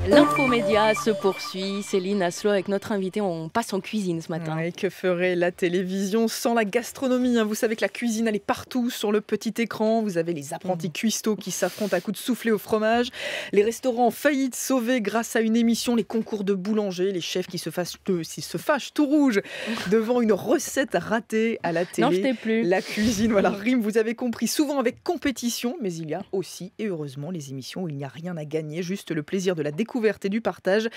L'infomédia se poursuit. Céline Aslo avec notre invité, on passe en cuisine ce matin. Et que ferait la télévision sans la gastronomie, hein? Vous savez que la cuisine, elle est partout sur le petit écran. Vous avez les apprentis cuistots qui s'affrontent à coups de soufflé au fromage, les restaurants en faillite sauvés grâce à une émission, les concours de boulanger, les chefs qui se fâchent tout rouge devant une recette ratée à la télé. Non, je t'ai plus. La cuisine, voilà, rime, vous avez compris, souvent avec compétition, mais il y a aussi, et heureusement, les émissions où il n'y a rien à gagner, juste le plaisir de la découverte et du partage.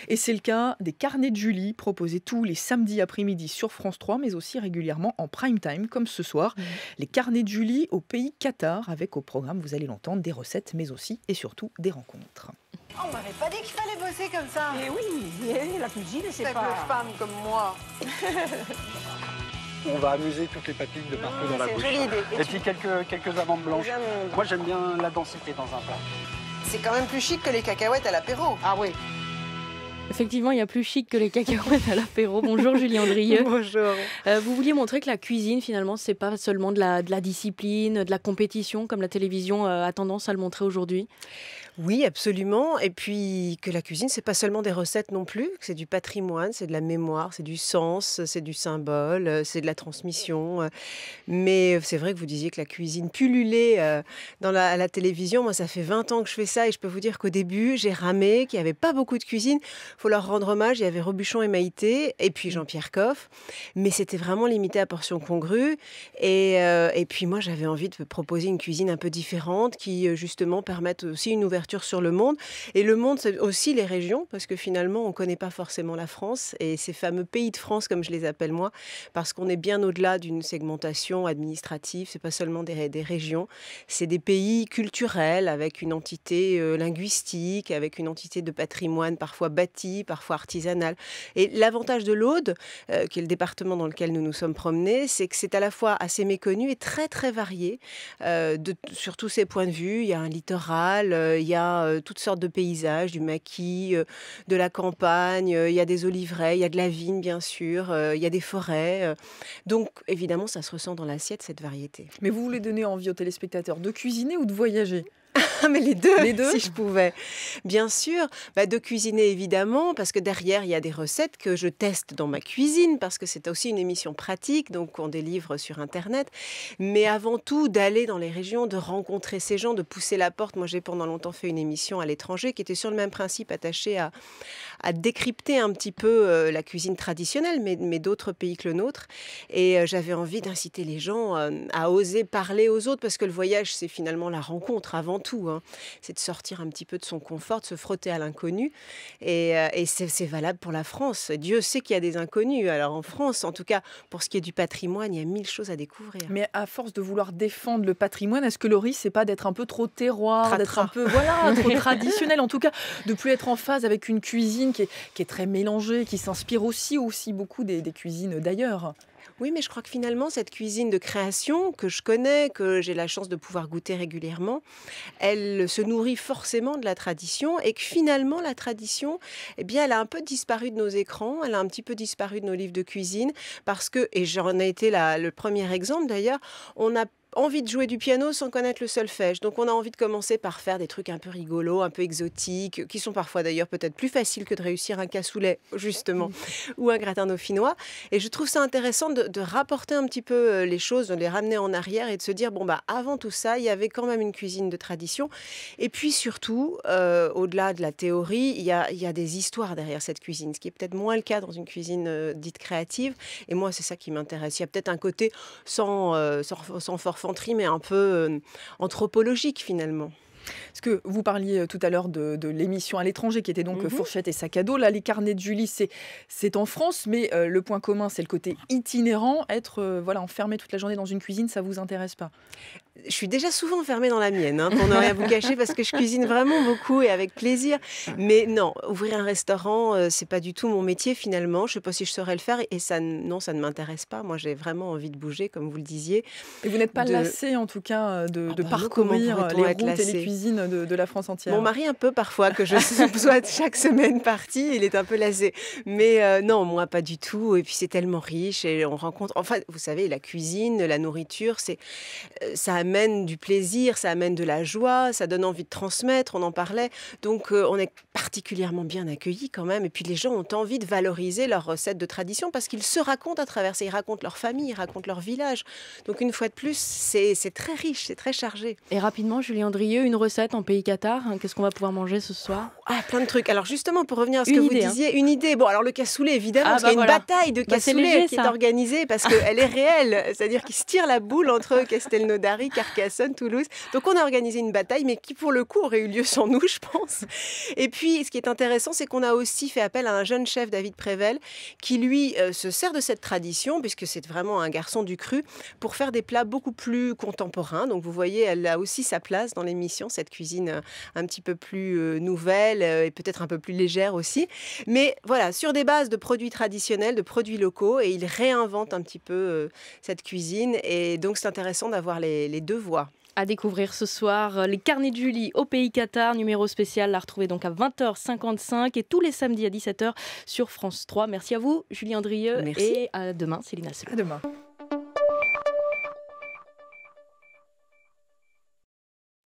Et c'est le cas des carnets de Julie, proposés tous les samedis après-midi sur France 3, mais aussi régulièrement en prime time, comme ce soir. Les carnets de Julie au pays Qatar, avec au programme, vous allez l'entendre, des recettes, mais aussi et surtout des rencontres. On m'avait pas dit qu'il fallait bosser comme ça. Mais oui, la cuisine, c'est Avec pas... une femme comme moi. On va amuser toutes les papilles de partout dans la bouche. C'est une jolie idée. Et puis quelques amandes blanches. Moi, j'aime bien la densité dans un plat. C'est quand même plus chic que les cacahuètes à l'apéro. Ah oui. Effectivement, il y a plus chic que les cacahuètes à l'apéro. Bonjour Julie Andrieux. Bonjour. Vous vouliez montrer que la cuisine, finalement, c'est pas seulement de la discipline, de la compétition, comme la télévision a tendance à le montrer aujourd'hui. Oui, absolument. Et puis que la cuisine, c'est pas seulement des recettes non plus, que c'est du patrimoine, c'est de la mémoire, c'est du sens, c'est du symbole, c'est de la transmission. Mais c'est vrai que vous disiez que la cuisine pullulait à la télévision. Moi, ça fait 20 ans que je fais ça et je peux vous dire qu'au début, j'ai ramé, qu'il n'y avait pas beaucoup de cuisine. Il faut leur rendre hommage. Il y avait Robuchon et Maïté et puis Jean-Pierre Coff. Mais c'était vraiment limité à portions congrues. Et puis moi, j'avais envie de proposer une cuisine un peu différente qui, justement, permette aussi une ouverture sur le monde. Et le monde, c'est aussi les régions, parce que finalement, on ne connaît pas forcément la France et ces fameux pays de France, comme je les appelle moi, parce qu'on est bien au-delà d'une segmentation administrative. Ce n'est pas seulement des régions, c'est des pays culturels avec une entité linguistique, avec une entité de patrimoine parfois bâti, parfois artisanal. Et l'avantage de l'Aude, qui est le département dans lequel nous nous sommes promenés, c'est que c'est à la fois assez méconnu et très très varié sur tous ces points de vue. Il y a un littoral, il y a toutes sortes de paysages, du maquis, de la campagne, il y a des oliveraies, il y a de la vigne bien sûr, il y a des forêts. Donc évidemment, ça se ressent dans l'assiette, cette variété. Mais vous voulez donner envie aux téléspectateurs de cuisiner ou de voyager ? Mais les deux, si je pouvais. Bien sûr, de cuisiner évidemment, parce que derrière, il y a des recettes que je teste dans ma cuisine, parce que c'est aussi une émission pratique, donc on délivre sur Internet. Mais avant tout, d'aller dans les régions, de rencontrer ces gens, de pousser la porte. Moi, j'ai pendant longtemps fait une émission à l'étranger qui était sur le même principe, attachée à décrypter un petit peu la cuisine traditionnelle, mais d'autres pays que le nôtre. Et j'avais envie d'inciter les gens à oser parler aux autres, parce que le voyage, c'est finalement la rencontre avant tout. C'est de sortir un petit peu de son confort, de se frotter à l'inconnu. Et c'est valable pour la France. Dieu sait qu'il y a des inconnus. Alors en France, en tout cas, pour ce qui est du patrimoine, il y a 1000 choses à découvrir. Mais à force de vouloir défendre le patrimoine, est-ce que le risque, c'est pas d'être un peu trop terroir, d'être un peu trop traditionnel, en tout cas, de plus être en phase avec une cuisine qui est très mélangée, qui s'inspire aussi beaucoup des cuisines d'ailleurs? Oui, mais je crois que finalement, cette cuisine de création que je connais, que j'ai la chance de pouvoir goûter régulièrement, elle se nourrit forcément de la tradition et que finalement, la tradition, eh bien, elle a un peu disparu de nos écrans, elle a un petit peu disparu de nos livres de cuisine parce que, et j'en ai été le premier exemple d'ailleurs, on a envie de jouer du piano sans connaître le solfège. Donc on a envie de commencer par faire des trucs un peu rigolos, un peu exotiques, qui sont parfois d'ailleurs peut-être plus faciles que de réussir un cassoulet, justement, ou un gratin dauphinois. Et je trouve ça intéressant de rapporter un petit peu les choses, de les ramener en arrière et de se dire, avant tout ça, il y avait quand même une cuisine de tradition. Et puis surtout, au-delà de la théorie, il y a des histoires derrière cette cuisine, ce qui est peut-être moins le cas dans une cuisine dite créative. Et moi, c'est ça qui m'intéresse. Il y a peut-être un côté sans forfanterie, mais un peu anthropologique finalement. Parce que vous parliez tout à l'heure de l'émission à l'étranger qui était donc Fourchette et sac à dos. Là, les carnets de Julie, c'est en France, mais le point commun, c'est le côté itinérant. Être enfermé toute la journée dans une cuisine, ça vous intéresse pas? Je suis déjà souvent enfermée dans la mienne, pour ne rien vous cacher, parce que je cuisine vraiment beaucoup et avec plaisir. Mais non, ouvrir un restaurant, c'est pas du tout mon métier finalement. Je sais pas si je saurais le faire et ça ne m'intéresse pas. Moi, j'ai vraiment envie de bouger, comme vous le disiez. Et vous n'êtes pas lassé, en tout cas, de parcourir les routes et les cuisines de la France entière? Mon mari un peu parfois, que je sois chaque semaine partie, il est un peu lassé. Mais non, moi pas du tout. Et puis c'est tellement riche et on rencontre... Enfin, vous savez, la cuisine, la nourriture, ça amène du plaisir, ça amène de la joie, ça donne envie de transmettre, on en parlait. Donc on est particulièrement bien accueillis quand même. Et puis les gens ont envie de valoriser leurs recettes de tradition parce qu'ils se racontent à travers ça. Ils racontent leur famille, ils racontent leur village. Donc une fois de plus, c'est très riche, c'est très chargé. Et rapidement, Julie Andrieux, une recette en pays Qatar. Qu'est-ce qu'on va pouvoir manger ce soir? Plein de trucs. Alors justement, pour revenir à ce que vous idée, disiez, une idée. Bon, alors le cassoulet, évidemment, parce qu'il y a une voilà. bataille de c'est cassoulet léger, qui ça. est organisée parce qu'elle est réelle. C'est-à-dire qu'ils se tirent la boule entre Castelnaudary, Carcassonne, Toulouse. Donc on a organisé une bataille, mais qui pour le coup aurait eu lieu sans nous, je pense. Et puis, ce qui est intéressant, c'est qu'on a aussi fait appel à un jeune chef, David Prével, qui lui se sert de cette tradition, puisque c'est vraiment un garçon du cru, pour faire des plats beaucoup plus contemporains. Donc vous voyez, elle a aussi sa place dans l'émission, cette cuisine un petit peu plus nouvelle et peut-être un peu plus légère aussi. Mais voilà, sur des bases de produits traditionnels, de produits locaux, et il réinvente un petit peu cette cuisine. Et donc c'est intéressant d'avoir les deux voix. À découvrir ce soir, les carnets de Julie au pays Qatar, numéro spécial, la retrouver donc à 20h55 et tous les samedis à 17h sur France 3. Merci à vous, Julie Andrieux. Merci. Et à demain, Céline Assel. À demain.